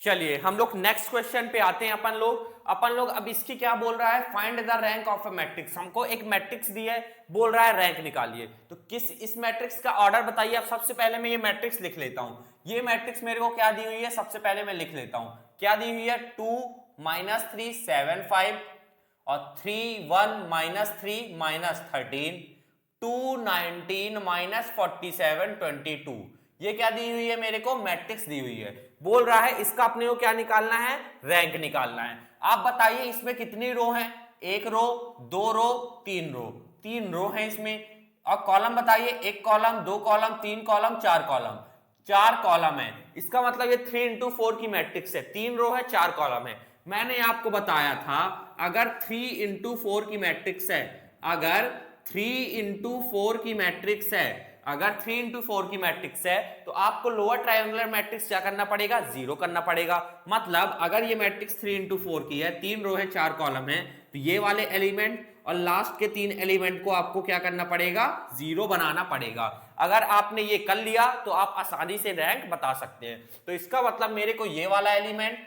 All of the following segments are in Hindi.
चलिए हम लोग नेक्स्ट क्वेश्चन पे आते हैं। अपन लोग अब इसकी क्या बोल रहा है, find the rank of a matrix. हमको एक मैट्रिक्स दी है, बोल रहा है रैंक निकालिए। तो किस इस मैट्रिक्स का ऑर्डर बताइए। अब सबसे पहले मैं ये मैट्रिक्स लिख लेता हूं। ये मैट्रिक्स मेरे को क्या दी हुई है, सबसे पहले मैं लिख लेता हूं। क्या दी हुई है, 2 -3 7 5 और 3 1 -3 -13 2 19 -47 22। ये क्या दी हुई है, मेरे को मैट्रिक्स दी हुई है। बोल रहा है इसका अपने को क्या निकालना है, रैंक निकालना है। आप बताइए इसमें कितनी रो हैं, एक रो, दो रो, तीन रो। तीन रो है इसमें। और कॉलम बताइए, एक कॉलम, दो कॉलम, तीन कॉलम, चार कॉलम। चार कॉलम है, इसका मतलब ये 3 इंटू 4 की मैट्रिक्स है। तीन रो है, चार कॉलम है। मैंने आपको बताया था अगर 3 इंटू 4 की मैट्रिक्स है, अगर 3 इंटू 4 की मैट्रिक्स है, अगर 3 इंटू 4 की मैट्रिक्स है, तो आपको लोअर ट्रायंगुलर मैट्रिक्स क्या करना पड़ेगा, जीरो करना पड़ेगा। मतलब अगर ये मैट्रिक्स 3 इंटू 4 की है, तीन रो है, चार कॉलम है, तो ये वाले एलिमेंट और लास्ट के तीन एलिमेंट को आपको क्या करना पड़ेगा, जीरो बनाना पड़ेगा। अगर आपने ये कर लिया तो आप आसानी से रैंक बता सकते हैं। तो इसका मतलब मेरे को ये वाला एलिमेंट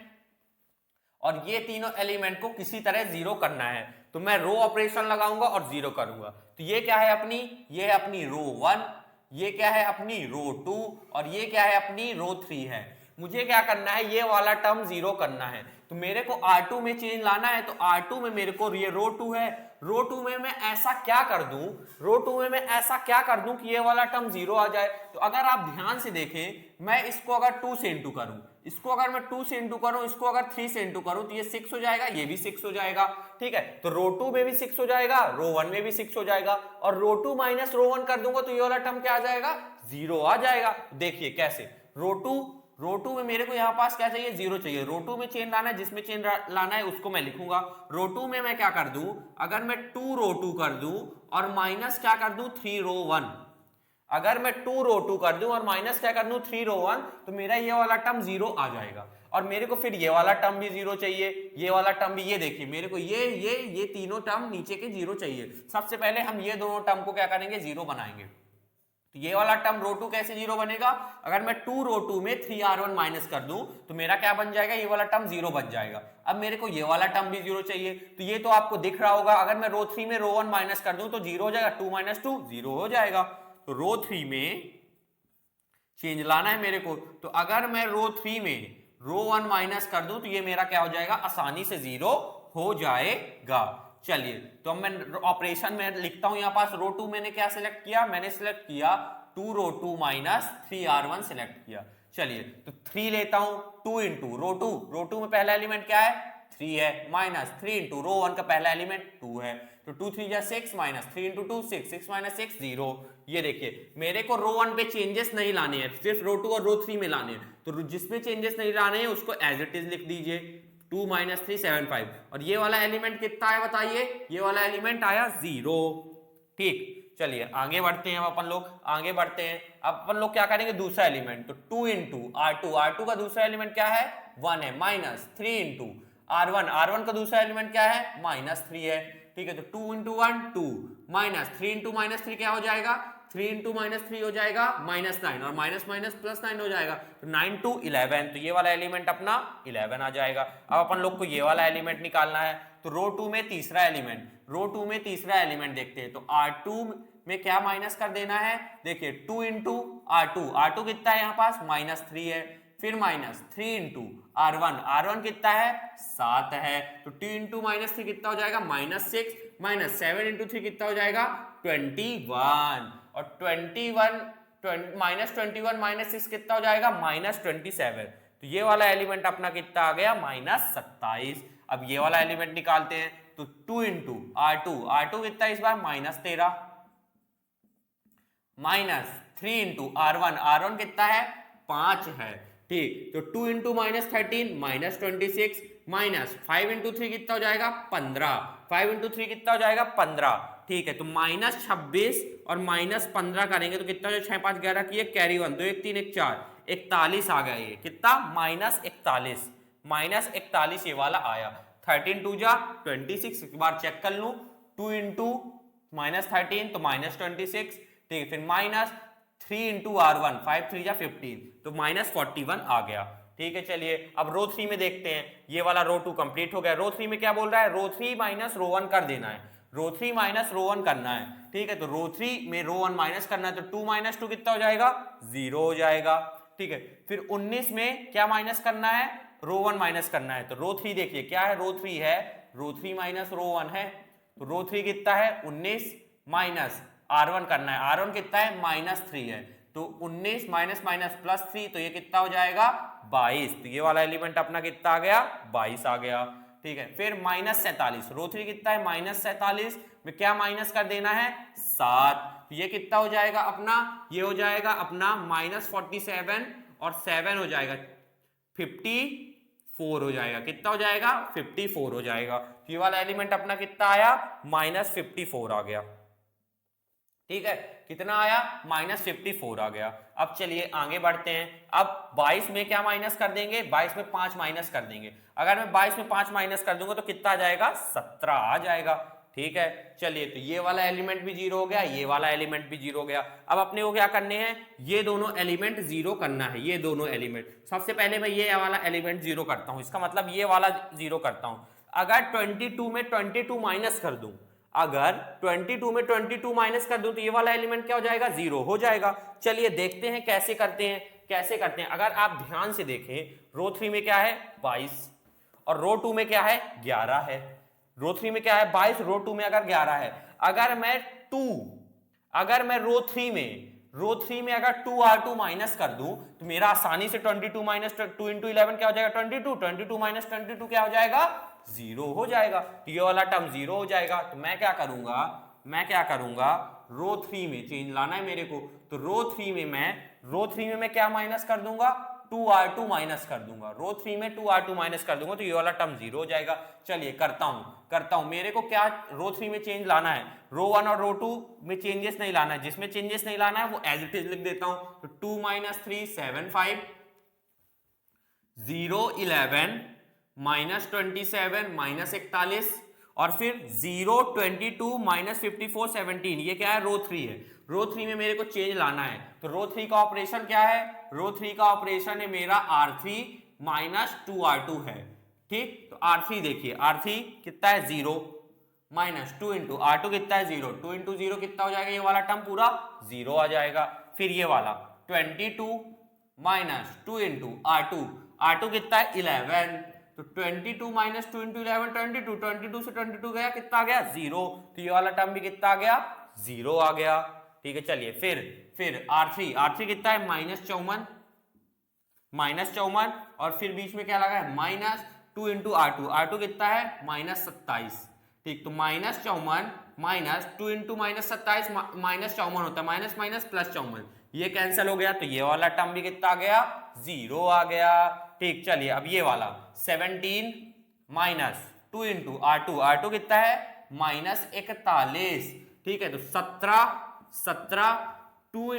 और ये तीनों एलिमेंट को किसी तरह जीरो करना है, तो मैं रो ऑपरेशन लगाऊंगा और जीरो करूंगा। तो ये क्या है अपनी, ये है अपनी रो 1, ये क्या है अपनी रो 2 और ये क्या है अपनी रो 3 है। मुझे क्या करना है, ये वाला टर्म जीरो करना है। तो मेरे को R2 में चेंज लाना है। तो R2 में मेरे को ये रो 2 है, रो 2 में मैं ऐसा क्या कर दूं, रो 2 में मैं ऐसा क्या कर दूं कि ये वाला टर्म जीरो आ जाए। तो अगर आप ध्यान से देखें, मैं इसको अगर 2 से इंटू करूं, इसको अगर मैं 2 से इंटू करूं, इसको अगर 3 से इंटू करूं, तो ये 6 हो जाएगा, ये भी 6 हो जाएगा। ठीक है, तो रो 2 में भी 6 हो जाएगा, रो 1 में भी 6 हो जाएगा, और रो 2 माइनस रो 1 कर दूंगा तो ये वाला टर्म क्या आ जाएगा, जीरो आ जाएगा। देखिए कैसे, रो 2 में मेरे को यहां पास क्या चाहिए, जीरो चाहिए। रो 2 में चेन लाना है, जिसमें चेन लाना है उसको मैं लिखूंगा। रो 2 में मैं क्या कर दूं, अगर मैं 2 रो 2 कर दूं और माइनस क्या कर दूं 3 रो 1, अगर मैं 2 रो 2 कर दूं और माइनस क्या कर दूं 3 रो 1, तो मेरा ये वाला टर्म जीरो आ जाएगा। और मेरे को फिर ये वाला टर्म भी जीरो चाहिए, ये वाला टर्म भी। ये देखिए मेरे को ये तीनों टर्म नीचे के जीरो चाहिए। सबसे पहले हम ये दोनों टर्म को क्या करेंगे, जीरो बनाएंगे। तो ये वाला टर्म रो 2 कैसे जीरो बनेगा, अगर मैं 2 रो 2 में 3r1 माइनस कर दूं तो मेरा क्या बन जाएगा, ये वाला टर्म जीरो बन जाएगा। अब मेरे को ये वाला टर्म भी जीरो चाहिए, तो ये तो आपको दिख रहा होगा, अगर मैं रो 3 में रो 1 माइनस कर दूं तो जीरो हो जाएगा, 2 माइनस 2 जीरो हो जाएगा। तो रो 3 में चेंज लाना है मेरे को, तो अगर मैं रो 3 में रो 1 माइनस कर दूं तो ये मेरा क्या हो जाएगा, आसानी से जीरो हो जाएगा। चलिए तो अब मैं ऑपरेशन में लिखता हूं, यहां पास रो 2 मैंने क्या सिलेक्ट किया, मैंने सिलेक्ट किया 2 रो 2 माइनस 3r1 सिलेक्ट किया। चलिए तो 3 लेता हूं, 2 इंटू रो 2 में पहला एलिमेंट क्या है, 3 है, माइनस 3 इंटू रो 1 का पहला एलिमेंट 2 है, तो 2 3 जा 6 माइनस 3 इंटू 2 6, 6 माइनस 6 0। ये देखिए मेरे को रो 1 पे चेंजेस नहीं लाने हैं, सिर्फ रो 2 और रो 3 में लाने हैं। तो जिसमें चेंजेस नहीं लाने हैं उसको एज इट इज लिख दीजिए, 2 माइनस 3 7 5। और ये वाला एलिमेंट कितना है बताइए, ये वाला एलिमेंट आया 0। ठीक, चलिए आगे बढ़ते हैं। अब अपन लोग आगे बढ़ते हैं। अब अपन लोग क्या करेंगे, दूसरा एलिमेंट, तो 2 इंटू R2 का दूसरा एलिमेंट क्या है, 1 है, माइनस 3 इंटू R1 का दूसरा एलिमेंट क्या है, माइनस 3 है। ठीक है, तो 2 इंटू 1 2 माइनस 3 इंटू माइनस 3 क्या हो जाएगा, 3 इंटू माइनस 3 हो जाएगा माइनस 9, और माइनस माइनस प्लस 9 हो जाएगा, तो 9 टू 11, तो ये वाला एलिमेंट अपना 11 आ जाएगा। अब अपन लोग को ये वाला एलिमेंट निकालना है, तो रो 2 में तीसरा एलिमेंट देखते हैं। तो R2 में क्या माइनस कर देना है, देखिए 2 इंटू R2 कितना है यहाँ पास, माइनस 3 है, फिर माइनस 3 इंटू R1 कितना है, 7 है, तो 2 इंटू माइनस 3 कितना हो जाएगा, माइनस 6, माइनस 7 इंटू 3 कितना हो जाएगा, 21, और 21 माइनस 21 माइनस 6 कितना हो जाएगा, माइनस 27। तो ये वाला एलिमेंट अपना कितना आ गया, माइनस 27। अब ये वाला एलिमेंट निकालते हैं, तो 2 इंटू R2 कितना इस बार, माइनस 13, माइनस 3 इंटू R1 कितना है, 5 है। ठीक, तो 2 into minus 13 minus 26, minus 5 into 3 कितना हो जाएगा, 15, 5 इंटू 3 कितना हो जाएगा, 15। ठीक है, तो माइनस 26 और माइनस 15 करेंगे तो कितना हो जाएगा, 6 5 11 की कैरी 1, 2 1 3 1 4, 41 आ गया। ये कितना, माइनस 41 ये वाला आया। 13 2 जा 26, एक बार चेक कर लूं, 2 इंटू माइनस 13 तो माइनस 26। ठीक है, फिर माइनस 3 इंटू R1 5 3 जा 15, तो माइनस 41 आ गया। ठीक है, चलिए अब रो 3 में देखते हैं। ये वाला रो 2 कंप्लीट हो गया। रो 3 में क्या बोल रहा है, रो 3 माइनस रो 1 कर देना है, रो 3 माइनस रो 1 करना है। ठीक है, तो रो 3 में रो 1 माइनस करना है, तो 2 माइनस 2 कितना हो जाएगा, 0 हो जाएगा। ठीक है, फिर 19 में क्या माइनस करना है, रो 1 माइनस करना है। तो रो 3 देखिए क्या है, रो 3 है, रो 3 माइनस रो 1 है, तो रो 3 कितना है, 19 माइनस R1 करना है, R1 कितना है, -3 है, तो 19 माइनस माइनस प्लस 3, तो ये कितना हो जाएगा, 22। तो ये वाला एलिमेंट अपना कितना आ गया, 22 आ गया। ठीक है, फिर -47, रो 3 कितना है, -47 में क्या माइनस कर देना है, 7, तो ये कितना हो जाएगा अपना, ये हो जाएगा अपना -47 और 7 हो जाएगा 54 हो जाएगा। कितना हो जाएगा, 54 हो जाएगा। ये वाला एलिमेंट अपना कितना आया, -54 आ गया। ठीक है, कितना आया, -54 आ गया। अब चलिए आगे बढ़ते हैं। अब 22 में क्या माइनस कर देंगे, 22 में 5 माइनस कर देंगे। अगर मैं 22 में 5 माइनस कर दूंगा तो कितना आ जाएगा, 17 आ जाएगा। ठीक है, चलिए तो ये वाला एलिमेंट भी 0 हो गया, ये वाला एलिमेंट भी 0 हो गया। अब अपने को क्या करने हैं, ये दोनों एलिमेंट 0 करना है, ये दोनों एलिमेंट। सबसे पहले मैं ये वाला एलिमेंट 0 करता हूं, इसका मतलब ये वाला 0 करता हूं। अगर 22 में 22 माइनस कर दूं, अगर 22 में 22 माइनस कर दूं तो ये वाला एलिमेंट क्या हो जाएगा, 0 हो जाएगा। चलिए देखते हैं कैसे करते हैं, कैसे करते हैं। अगर आप ध्यान से देखें, रो 3 में क्या है, 22, और रो 2 में क्या है, 11 है। रो 3 में क्या है, 22, रो 2 में अगर 11 है, अगर मैं रो 3 में अगर 2R2 माइनस कर दूं तो मेरा आसानी से 22 माइनस 2 इंटू 11 क्या हो जाएगा, 22 माइनस 22 क्या हो जाएगा, 0 हो जाएगा। तो ये वाला टर्म 0 हो जाएगा। तो मैं क्या करूंगा, रो 3 में चेंज लाना है मेरे को, तो रो 3 में मैं क्या माइनस कर दूंगा, 2R2 माइनस कर दूंगा। रो 3 में 2R2 माइनस कर दूंगा तो ये वाला टर्म 0 हो जाएगा। चलिए करता हूं, मेरे को क्या रो 3 में चेंज लाना है, रो 1 और रो 2 में चेंजेस नहीं लाना है। जिसमें चेंजेस नहीं लाना है वो एज इट इज लिख देता हूं। तो 2 माइनस 3 7 5, 0 11 माइनस 27 माइनस 41, और फिर 0 22 माइनस 54 17। ये क्या है, रो 3 है। रो 3 में मेरे को चेंज लाना है, तो रो 3 का ऑपरेशन क्या है, रो 3 का ऑपरेशन है मेरा R3 माइनस 2R2 है। ठीक, तो R3 देखिए, R3 कितना है, 0 माइनस 2 इंटू R2 कितना है, 0, 2 इंटू 0 कितना हो जाएगा, ये वाला टर्म पूरा 0 आ जाएगा। फिर ये वाला 22 माइनस 2 इंटू R2 कितना है, 11, तो 22 माइनस 2 इंटू 11 22 से 22 गया, कितना आ गया, 0, तो ये वाला टर्म भी कितना आ गया, 0 आ गया। ठीक है, चलिए फिर R3 कितना है, -54, और फिर बीच में क्या लगा है, -2 इंटू R2 कितना है, -27। ठीक, तो -54 माइनस 2 इंटू -27 -54 होता है, माइनस माइनस प्लस 54, ये कैंसिल हो गया, तो ये वाला टर्म भी कितना आ गया, 0 आ गया। ठीक, चलिए अब ये वाला 17 माइनस 2 इंटू R2 कितना है, -41। ठीक है, तो 17 2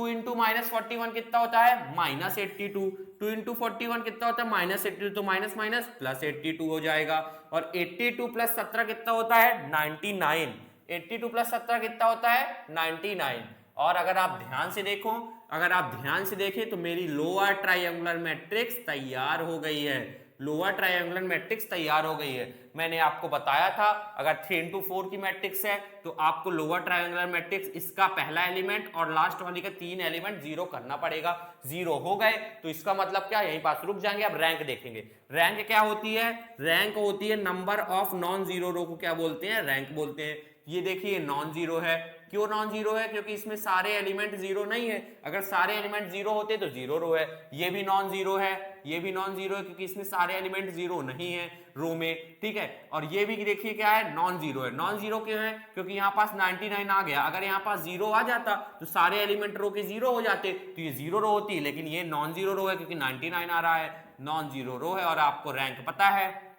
इंटू -41 कितना होता है, -82, 2 इंटू 41 कितना होता है, -82, तो माइनस माइनस प्लस 82 हो जाएगा। और 82 प्लस 17 कितना होता है, 99। 82 प्लस 17 कितना होता है, 99। और अगर आप ध्यान से देखें तो मेरी लोअर ट्रायंगुलर मैट्रिक्स तैयार हो गई है। लोअर ट्रायंगुलर मैट्रिक्स तैयार हो गई है। मैंने आपको बताया था अगर 3 इंटू 4 की मैट्रिक्स है तो आपको लोअर ट्रायंगुलर मैट्रिक्स इसका पहला एलिमेंट और लास्ट वाली का 3 एलिमेंट 0 करना पड़ेगा। 0 हो गए तो इसका मतलब क्या, यहीं पास रुक जाएंगे। अब रैंक देखेंगे। रैंक क्या होती है, रैंक होती है नंबर ऑफ नॉन जीरो रो को क्या बोलते हैं, रैंक बोलते हैं। ये देखिए नॉन जीरो है। क्यों नॉन जीरो है, क्योंकि इसमें सारे एलिमेंट जीरो नहीं है। अगर सारे एलिमेंट जीरो होते तो जीरो रो है। ये भी नॉन जीरो है, ये भी नॉन जीरो है क्योंकि इसमें सारे एलिमेंट जीरो नहीं है रो में, ठीक है। और ये भी देखिए क्या है, नॉन जीरो है। नॉन जीरो क्यों है, क्योंकि यहाँ पास 99 आ गया। अगर यहाँ पास जीरो आ जाता तो सारे एलिमेंट रो के जीरो हो जाते, तो ये जीरो रो होती, लेकिन ये नॉन जीरो रो है क्योंकि 99 आ रहा है, नॉन जीरो रो है। और आपको रैंक पता है,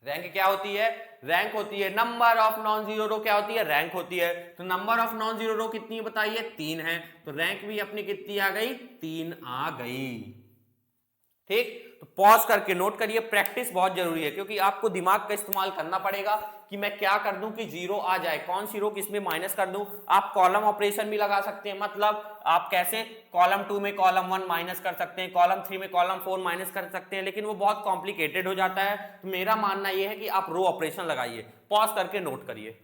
रैंक क्या होती है, रैंक होती है नंबर ऑफ नॉन जीरो रो, क्या होती है, रैंक होती है। तो नंबर ऑफ नॉन जीरो रो कितनी बताइए, 3 है। तो रैंक भी अपनी कितनी आ गई, 3 आ गई। ठीक, तो पॉज करके नोट करिए। प्रैक्टिस बहुत जरूरी है क्योंकि आपको दिमाग का इस्तेमाल करना पड़ेगा कि मैं क्या कर दूं कि जीरो आ जाए, कौन सी रो किसमें माइनस कर दूं। आप कॉलम ऑपरेशन भी लगा सकते हैं, मतलब आप कैसे कॉलम 2 में कॉलम 1 माइनस कर सकते हैं, कॉलम 3 में कॉलम 4 माइनस कर सकते हैं, लेकिन वो बहुत कॉम्प्लिकेटेड हो जाता है। तो मेरा मानना यह है कि आप रो ऑपरेशन लगाइए। पॉज करके नोट करिए।